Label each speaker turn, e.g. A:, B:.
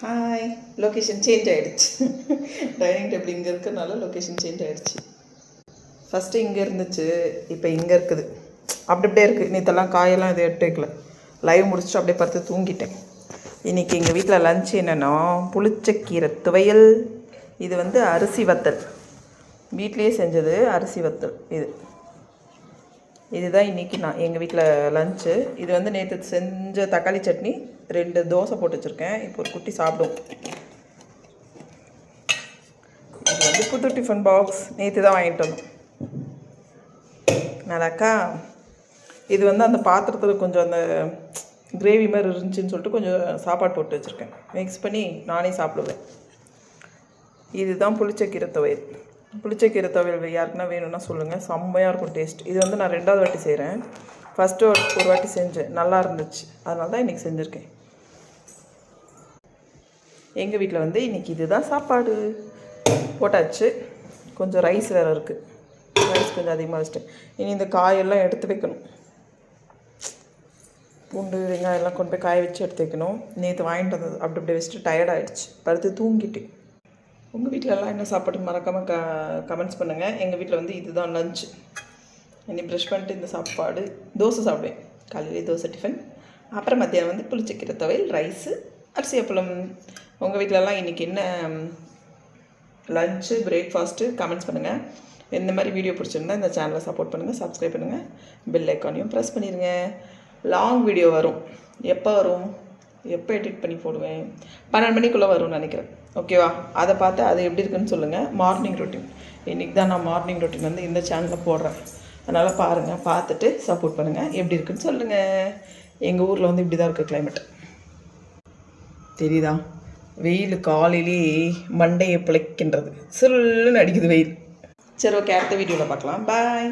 A: Hi. Location change ஆகிடுச்சு. Dining table இங்கே இருக்கிறதுனால லொக்கேஷன் சேஞ்ச் ஆகிடுச்சு. ஃபஸ்ட்டு இங்கே இருந்துச்சு, இப்போ இங்கே இருக்குது. அப்படியே இருக்குது. நேற்றெல்லாம் காயெல்லாம் இதை எடுத்து வைக்கல. லைவ் முடிச்சுட்டு அப்படியே பார்த்து தூங்கிட்டேன். இன்றைக்கி எங்கள் வீட்டில் லன்ச் என்னென்னா புளிச்சக்கீரை துவையல். இது வந்து அரிசி வத்தல், வீட்லேயே செஞ்சது அரிசி வத்தல். இதுதான் இன்றைக்கி நான் எங்கள் வீட்டில் லன்ச்சு. இது வந்து நேற்று செஞ்ச தக்காளி சட்னி, 2 தோசை போட்டு வச்சுருக்கேன். இப்போ ஒரு குட்டி சாப்பிடும். இது வந்து புது டிஃபன் பாக்ஸ், நேற்று தான் வாங்கிட்டு வந்தோம். நல்லாக்கா. இது வந்து அந்த பாத்திரத்தில் கொஞ்சம் அந்த கிரேவி மாதிரி இருந்துச்சுன்னு சொல்லிட்டு கொஞ்சம் சாப்பாடு போட்டு வச்சுருக்கேன். மிக்ஸ் பண்ணி நானே சாப்பிடுவேன். இதுதான் புளிச்சக்கீரை துவையல். புளிச்சக்கீரை துவையல் யாருக்குன்னா வேணும்னா சொல்லுங்கள், செம்மையாக இருக்கும் டேஸ்ட். இது வந்து நான் 2வது வாட்டி செய்கிறேன். ஃபஸ்ட்டு ஒரு வாட்டி செஞ்சேன், நல்லா இருந்துச்சு. அதனால தான் இன்றைக்கி செஞ்சுருக்கேன். எங்கள் வீட்டில் வந்து இன்றைக்கி இதுதான் சாப்பாடு போட்டாச்சு. கொஞ்சம் ரைஸ் வேறு இருக்குது. ரைஸ் கொஞ்சம் அதிகமாக வச்சுட்டேன். இனி இந்த காயெல்லாம் எடுத்து வைக்கணும். பூண்டு வெங்காயம் எல்லாம் கொண்டு போய் காய வச்சு எடுத்து வைக்கணும். நேற்று வாங்கிட்டு வந்தது அப்படி வச்சுட்டு டயர்டாகிடுச்சு, படுத்து தூங்கிட்டேன். உங்கள் வீட்டிலலாம் என்ன சாப்பாடு மறக்காமல் கமெண்ட்ஸ் பண்ணுங்கள். எங்கள் வீட்டில் வந்து இதுதான் லன்ச். இனி ப்ரஷ் பண்ணிட்டு இந்த சாப்பாடு தோசை சாப்பிடுவேன். காலையிலே தோசை டிஃபன், அப்புறம் மத்தியானம் வந்து புளிச்சக்கீரை துவையல், ரைஸு, அரிசி அப்பளம். உங்கள் வீட்டிலலாம் இன்றைக்கி என்ன லன்ச்சு, பிரேக்ஃபாஸ்ட்டு கமெண்ட்ஸ் பண்ணுங்கள். இந்த மாதிரி வீடியோ பிடிச்சிருந்தா இந்த சேனலை சப்போர்ட் பண்ணுங்கள், சப்ஸ்கிரைப் பண்ணுங்கள், பெல் ஐக்கானையும் ப்ரெஸ் பண்ணிடுங்க. லாங் வீடியோ வரும். எப்போ வரும், எப்போ எடிட் பண்ணி போடுவேன், 12 மணிக்குள்ளே வரும்னு நினைக்கிறேன். ஓகேவா? அதை பார்த்து அது எப்படி இருக்குன்னு சொல்லுங்கள். மார்னிங் ரொட்டீன் இன்றைக்கி தான் நான் மார்னிங் ரொட்டீன் வந்து இந்த சேனலில் போடுறேன். அதனால் பாருங்கள், பார்த்துட்டு சப்போர்ட் பண்ணுங்கள். எப்படி இருக்குன்னு சொல்லுங்கள். எங்கள் ஊரில் வந்து இப்படி தான் இருக்குது கிளைமேட். தெரியுதா? வெயில் காலையிலே மண்டையை பிழைக்கின்றது. சில்லுன்னு அடிக்குது வெயில். சரி, ஓகே, அடுத்த வீடியோவில் பார்க்கலாம். பாய்.